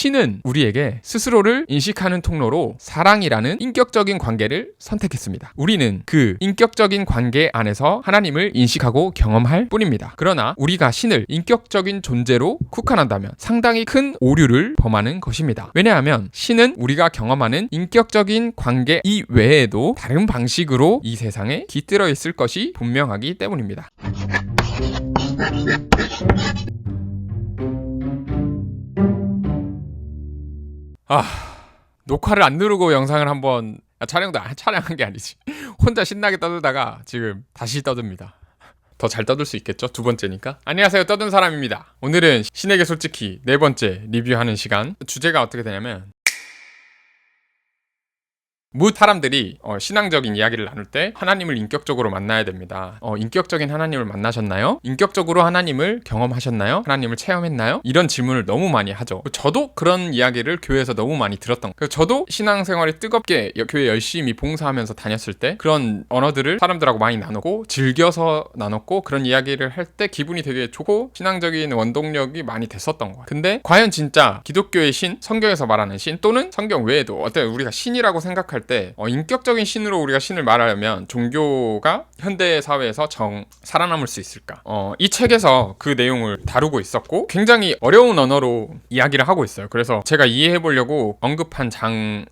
신은 우리에게 스스로를 인식하는 통로로 사랑이라는 인격적인 관계를 선택했습니다. 우리는 그 인격적인 관계 안에서 하나님을 인식하고 경험할 뿐입니다. 그러나 우리가 신을 인격적인 존재로 국한한다면 상당히 큰 오류를 범하는 것입니다. 왜냐하면 신은 우리가 경험하는 인격적인 관계 이외에도 다른 방식으로 이 세상에 깃들어 있을 것이 분명하기 때문입니다. 녹화를 안 누르고 영상을 한번 촬영한 게 아니지. 혼자 신나게 떠들다가 지금 다시 떠듭니다. 더 잘 떠들 수 있겠죠? 두 번째니까. 안녕하세요, 떠든 사람입니다. 오늘은 신에게 솔직히 네 번째 리뷰하는 시간. 주제가 어떻게 되냐면 사람들이 신앙적인 이야기를 나눌 때 하나님을 인격적으로 만나야 됩니다. 인격적인 하나님을 만나셨나요? 인격적으로 하나님을 경험하셨나요? 하나님을 체험했나요? 이런 질문을 너무 많이 하죠. 저도 그런 이야기를 교회에서 너무 많이 들었던 거예요. 저도 신앙생활에 뜨겁게 교회 열심히 봉사하면서 다녔을 때 그런 언어들을 사람들하고 많이 나누고 즐겨서 나눴고 그런 이야기를 할 때 기분이 되게 좋고 신앙적인 원동력이 많이 됐었던 거예요. 근데 과연 진짜 기독교의 신, 성경에서 말하는 신 또는 성경 외에도 어떤 우리가 신이라고 생각할 때 인격적인 신으로 우리가 신을 말하려면 종교가 현대 사회에서 살아남을 수 있을까? 이 책에서 그 내용을 다루고 있었고 굉장히 어려운 언어로 이야기를 하고 있어요. 그래서 제가 이해해 보려고 언급한 장을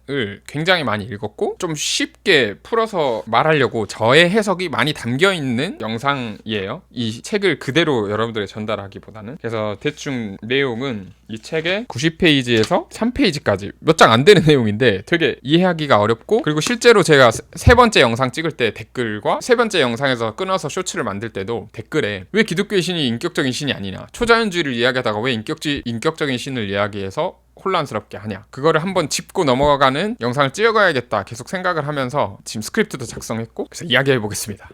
굉장히 많이 읽었고 좀 쉽게 풀어서 말하려고 저의 해석이 많이 담겨 있는 영상이에요. 이 책을 그대로 여러분들에게 전달하기보다는. 그래서 대충 내용은 이 책의 90페이지에서 3페이지까지 몇 장 안 되는 내용인데 되게 이해하기가 어렵고, 그리고 실제로 제가 세 번째 영상 찍을 때 댓글과 세 번째 영상에서 끊어서 쇼츠를 만들 때도 댓글에 왜 기독교의 신이 인격적인 신이 아니냐, 초자연주의를 이야기하다가 왜 인격적인 신을 이야기해서 혼란스럽게 하냐, 그거를 한번 짚고 넘어가는 영상을 찍어가야겠다 계속 생각을 하면서 지금 스크립트도 작성했고 그래서 이야기해 보겠습니다.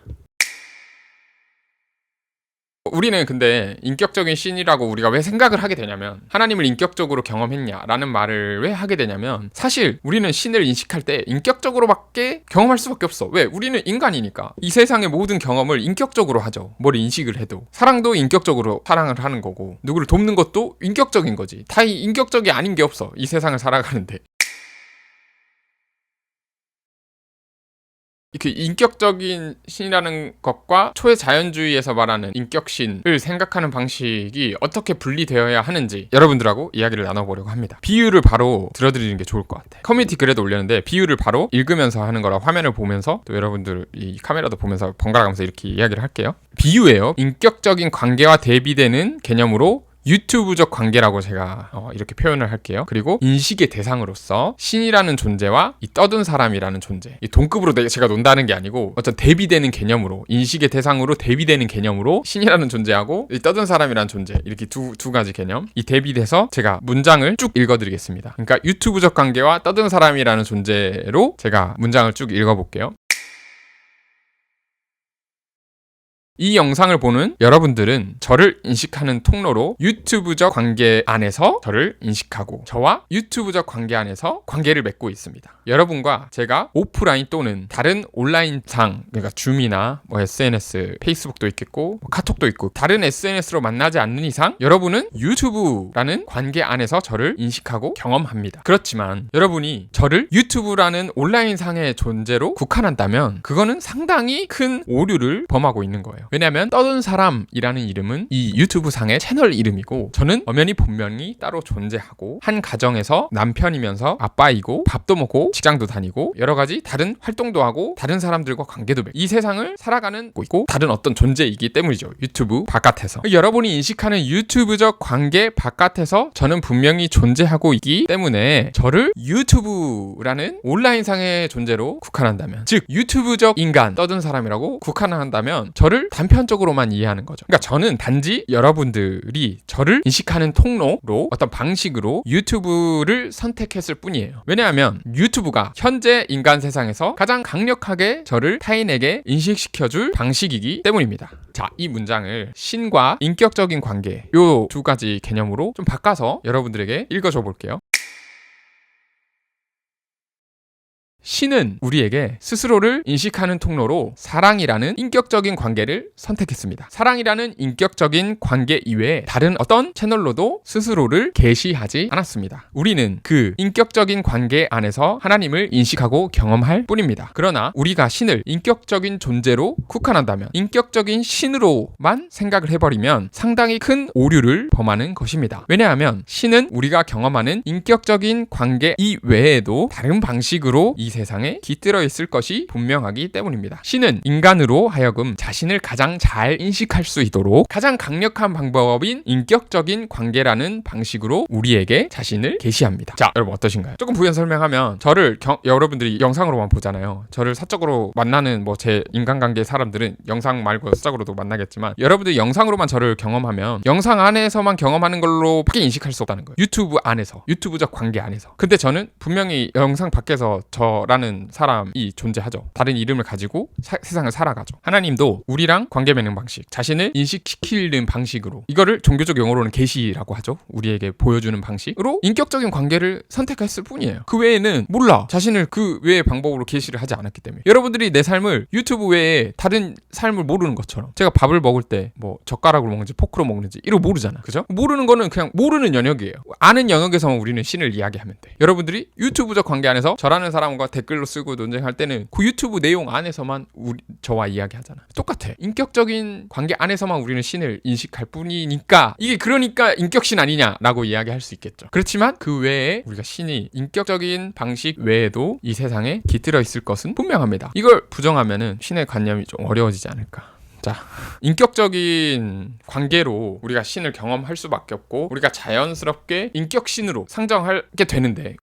우리는 근데 인격적인 신이라고 우리가 왜 생각을 하게 되냐면, 하나님을 인격적으로 경험했냐라는 말을 왜 하게 되냐면, 사실 우리는 신을 인식할 때 인격적으로밖에 경험할 수밖에 없어. 왜? 우리는 인간이니까 이 세상의 모든 경험을 인격적으로 하죠. 뭘 인식을 해도. 사랑도 인격적으로 사랑을 하는 거고, 누구를 돕는 것도 인격적인 거지. 다 인격적이 아닌 게 없어, 이 세상을 살아가는데. 이렇게 인격적인 신이라는 것과 초자연주의에서 말하는 인격신을 생각하는 방식이 어떻게 분리되어야 하는지 여러분들하고 이야기를 나눠보려고 합니다. 비유를 바로 들어드리는 게 좋을 것 같아요. 커뮤니티 글에도 올렸는데 비유를 바로 읽으면서 하는 거라 화면을 보면서 또 여러분들 이 카메라도 보면서 번갈아 가면서 이렇게 이야기를 할게요. 비유예요. 인격적인 관계와 대비되는 개념으로 유튜브적 관계라고 제가 이렇게 표현을 할게요. 그리고 인식의 대상으로서 신이라는 존재와 이 떠든 사람이라는 존재, 이 동급으로 제가 논다는 게 아니고 어떤 대비되는 개념으로, 인식의 대상으로 대비되는 개념으로 신이라는 존재하고 이 떠든 사람이라는 존재, 이렇게 두 가지 개념, 이 대비돼서 제가 문장을 쭉 읽어드리겠습니다. 그러니까 유튜브적 관계와 떠든 사람이라는 존재로 제가 문장을 쭉 읽어볼게요. 이 영상을 보는 여러분들은 저를 인식하는 통로로 유튜브적 관계 안에서 저를 인식하고, 저와 유튜브적 관계 안에서 관계를 맺고 있습니다. 여러분과 제가 오프라인 또는 다른 온라인상, 그러니까 줌이나 SNS, 페이스북도 있겠고 카톡도 있고 다른 SNS로 만나지 않는 이상 여러분은 유튜브라는 관계 안에서 저를 인식하고 경험합니다. 그렇지만 여러분이 저를 유튜브라는 온라인상의 존재로 국한한다면 그거는 상당히 큰 오류를 범하고 있는 거예요. 왜냐하면 떠든 사람이라는 이름은 이 유튜브 상의 채널 이름이고, 저는 엄연히 본명이 따로 존재하고 한 가정에서 남편이면서 아빠이고 밥도 먹고 직장도 다니고 여러 가지 다른 활동도 하고 다른 사람들과 관계도 맺고 이 세상을 살아가는 있고 다른 어떤 존재이기 때문이죠. 유튜브 바깥에서. 여러분이 인식하는 유튜브적 관계 바깥에서 저는 분명히 존재하고 있기 때문에 저를 유튜브라는 온라인상의 존재로 국한한다면, 즉 유튜브적 인간, 떠든 사람이라고 국한한다면 저를 단편적으로만 이해하는 거죠. 그러니까 저는 단지 여러분들이 저를 인식하는 통로로 어떤 방식으로 유튜브를 선택했을 뿐이에요. 왜냐하면 유튜브가 현재 인간 세상에서 가장 강력하게 저를 타인에게 인식시켜줄 방식이기 때문입니다. 자, 이 문장을 신과 인격적인 관계, 요 두 가지 개념으로 좀 바꿔서 여러분들에게 읽어줘 볼게요. 신은 우리에게 스스로를 인식하는 통로로 사랑이라는 인격적인 관계를 선택했습니다. 사랑이라는 인격적인 관계 이외에 다른 어떤 채널로도 스스로를 계시하지 않았습니다. 우리는 그 인격적인 관계 안에서 하나님을 인식하고 경험할 뿐입니다. 그러나 우리가 신을 인격적인 존재로 국한한다면, 인격적인 신으로만 생각을 해버리면 상당히 큰 오류를 범하는 것입니다. 왜냐하면 신은 우리가 경험하는 인격적인 관계 이외에도 다른 방식으로 이 세상에 깃들어 있을 것이 분명하기 때문입니다. 신은 인간으로 하여금 자신을 가장 잘 인식할 수 있도록 가장 강력한 방법인 인격적인 관계라는 방식으로 우리에게 자신을 계시합니다. 자, 여러분 어떠신가요? 조금 부연 설명하면, 저를 여러분들이 영상으로만 보잖아요. 저를 사적으로 만나는 제 인간관계 사람들은 영상 말고 사적으로도 만나겠지만, 여러분들이 영상으로만 저를 경험하면 영상 안에서만 경험하는 걸로 밖에 인식할 수 없다는 거예요. 유튜브 안에서, 유튜브적 관계 안에서. 근데 저는 분명히 영상 밖에서 저라는 사람이 존재하죠. 다른 이름을 가지고 세상을 살아가죠. 하나님도 우리랑 관계 맺는 방식, 자신을 인식시키는 방식으로, 이거를 종교적 용어로는 계시라고 하죠. 우리에게 보여주는 방식으로 인격적인 관계를 선택했을 뿐이에요. 그 외에는 몰라. 자신을 그 외의 방법으로 계시를 하지 않았기 때문에. 여러분들이 내 삶을 유튜브 외에 다른 삶을 모르는 것처럼, 제가 밥을 먹을 때 젓가락으로 먹는지 포크로 먹는지 이거 모르잖아. 그죠? 모르는 거는 그냥 모르는 영역이에요. 아는 영역에서만 우리는 신을 이야기하면 돼. 여러분들이 유튜브적 관계 안에서 저라는 사람과 댓글로 쓰고 논쟁할 때는 그 유튜브 내용 안에서만 저와 이야기하잖아. 똑같아. 인격적인 관계 안에서만 우리는 신을 인식할 뿐이니까, 이게 그러니까 인격신 아니냐라고 이야기할 수 있겠죠. 그렇지만 그 외에 우리가 신이 인격적인 방식 외에도 이 세상에 깃들어 있을 것은 분명합니다. 이걸 부정하면은 신의 관념이 좀 어려워지지 않을까. 자, 인격적인 관계로 우리가 신을 경험할 수밖에 없고, 우리가 자연스럽게 인격신으로 상정하게 되는데,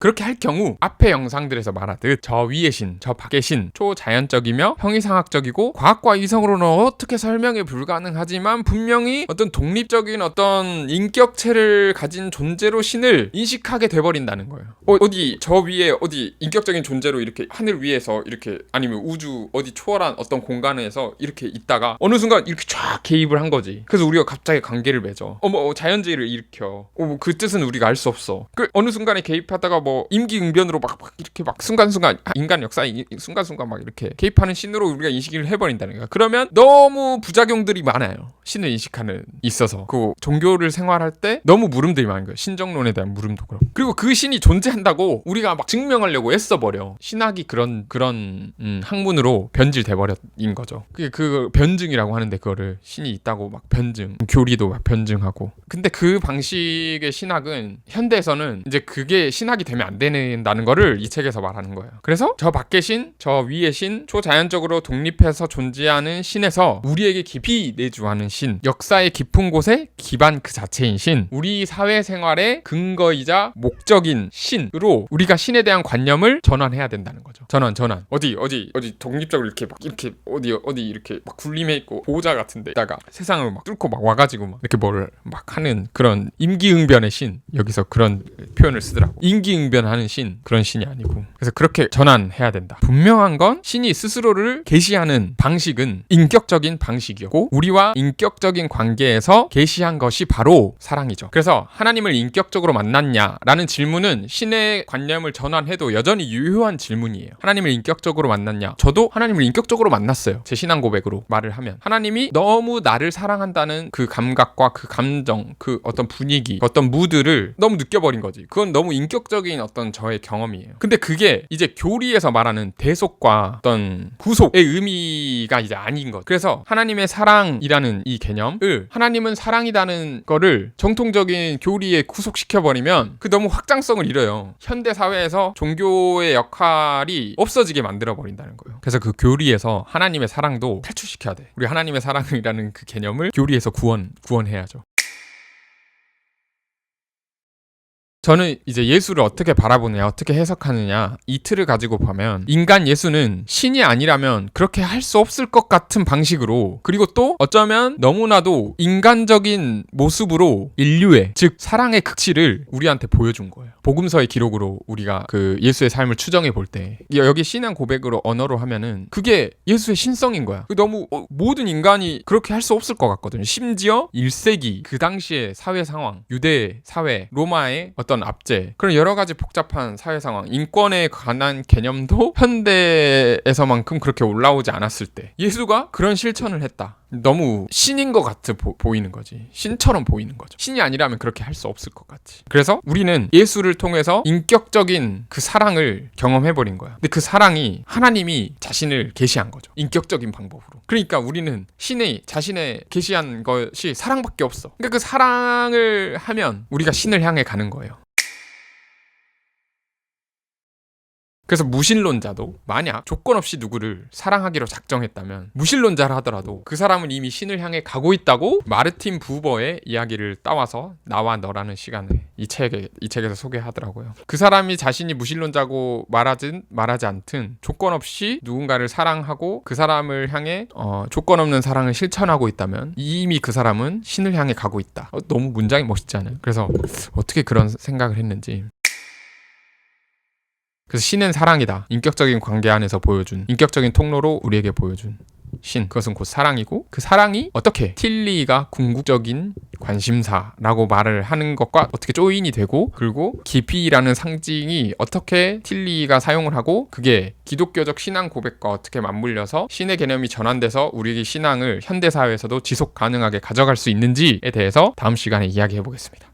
그렇게 할 경우 앞의 영상들에서 말하듯 저 위의 신, 저 밖의 신, 초자연적이며 형이상학적이고 과학과 이성으로는 어떻게 설명이 불가능하지만 분명히 어떤 독립적인 어떤 인격체를 가진 존재로 신을 인식하게 돼버린다는 거예요. 어디 저 위에 어디 인격적인 존재로 이렇게 하늘 위에서 이렇게, 아니면 우주 어디 초월한 어떤 공간에서 이렇게 있다가 어느 순간 이렇게 쫙 개입을 한 거지. 그래서 우리가 갑자기 관계를 맺어. 자연재해를 일으켜. 그 뜻은 우리가 알 수 없어. 어느 순간에 개입하다가 임기응변으로 막 이렇게 순간순간 인간 역사에 순간순간 막 이렇게 개입하는 신으로 우리가 인식을 해버린다는 거야. 그러면 너무 부작용들이 많아요. 신을 인식하는 있어서. 그 종교를 생활할 때 너무 물음들이 많은 거예요. 신정론에 대한 물음도 그렇고. 그리고 그 신이 존재한다고 우리가 막 증명하려고 애써버려. 신학이 그런 학문으로 변질돼 버린 거죠. 그게 그 변증이라고 하는데, 그거를 신이 있다고 막 변증, 교리도 막 변증하고. 근데 그 방식의 신학은 현대에서는 이제 그게 신학이 되면 안 된다는 거를 이 책에서 말하는 거예요. 그래서 저 밖의 신, 저 위의 신, 초자연적으로 독립해서 존재하는 신에서 우리에게 깊이 내주하는 신, 역사의 깊은 곳에 기반 그 자체인 신, 우리 사회생활의 근거이자 목적인 신으로 우리가 신에 대한 관념을 전환해야 된다는 거죠. 전환. 어디 독립적으로 이렇게 막 이렇게 어디 이렇게 막 군림해 있고 보호자 같은데 있다가 세상을 막 뚫고 막 와가지고 막 이렇게 뭐를 막 하는 그런 임기응변의 신, 여기서 그런 표현을 쓰더라고. 임기응변하는 신, 그런 신이 아니고. 그래서 그렇게 전환해야 된다. 분명한 건 신이 스스로를 계시하는 방식은 인격적인 방식이었고, 우리와 인격적인 관계에서 계시한 것이 바로 사랑이죠. 그래서 하나님을 인격적으로 만났냐라는 질문은 신의 관념을 전환해도 여전히 유효한 질문이에요. 하나님을 인격적으로 만났냐? 저도 하나님을 인격적으로 만났어요. 제 신앙 고백으로 말을 하면 하나님이 너무 나를 사랑한다는 그 감각과 그 감정, 그 어떤 분위기, 어떤 무드를 너무 느껴버린 거지. 그건 너무 인격적인 어떤 저의 경험이에요. 근데 그게 이제 교리에서 말하는 대속과 어떤 구속의 의미가 이제 아닌 것. 그래서 하나님의 사랑이라는 이 개념을, 하나님은 사랑이라는 거를 정통적인 교리에 구속시켜버리면 그 너무 확장성을 잃어요. 현대 사회에서 종교의 역할이 없어지게 만들어버린다는 거예요. 그래서 그 교리에서 하나님의 사랑도 탈출시켜야 돼. 우리 하나님의 사랑이라는 그 개념을 교리에서 구원해야죠. 저는 이제 예수를 어떻게 바라보느냐, 어떻게 해석하느냐, 이 틀을 가지고 보면 인간 예수는 신이 아니라면 그렇게 할 수 없을 것 같은 방식으로, 그리고 또 어쩌면 너무나도 인간적인 모습으로 인류의, 즉 사랑의 극치를 우리한테 보여준 거예요. 복음서의 기록으로 우리가 그 예수의 삶을 추정해 볼 때, 여기 신앙 고백으로 언어로 하면은 그게 예수의 신성인 거야. 너무 모든 인간이 그렇게 할 수 없을 것 같거든요. 심지어 1세기 그 당시의 사회 상황, 유대 사회, 로마의 어떤 압제, 그런 여러 가지 복잡한 사회 상황, 인권에 관한 개념도 현대에서만큼 그렇게 올라오지 않았을 때 예수가 그런 실천을 했다. 너무 신인 것 같아 보이는 거지. 신처럼 보이는 거죠. 신이 아니라면 그렇게 할 수 없을 것 같지. 그래서 우리는 예수를 통해서 인격적인 그 사랑을 경험해버린 거야. 근데 그 사랑이 하나님이 자신을 계시한 거죠. 인격적인 방법으로. 그러니까 우리는 신이 자신의 계시한 것이 사랑밖에 없어. 그러니까 그 사랑을 하면 우리가 신을 향해 가는 거예요. 그래서 무신론자도 만약 조건 없이 누구를 사랑하기로 작정했다면, 무신론자라 하더라도 그 사람은 이미 신을 향해 가고 있다고 마르틴 부버의 이야기를 따와서 나와 너라는 시간에 이 책에서 소개하더라고요. 그 사람이 자신이 무신론자고 말하지 않든 조건 없이 누군가를 사랑하고 그 사람을 향해 조건 없는 사랑을 실천하고 있다면 이미 그 사람은 신을 향해 가고 있다. 너무 문장이 멋있지 않아요? 그래서 어떻게 그런 생각을 했는지. 그래서 신은 사랑이다. 인격적인 관계 안에서 보여준, 인격적인 통로로 우리에게 보여준 신, 그것은 곧 사랑이고, 그 사랑이 어떻게 틸리가 궁극적인 관심사라고 말을 하는 것과 어떻게 조인이 되고, 그리고 깊이라는 상징이 어떻게 틸리가 사용을 하고 그게 기독교적 신앙 고백과 어떻게 맞물려서 신의 개념이 전환돼서 우리 신앙을 현대사회에서도 지속 가능하게 가져갈 수 있는지에 대해서 다음 시간에 이야기해 보겠습니다.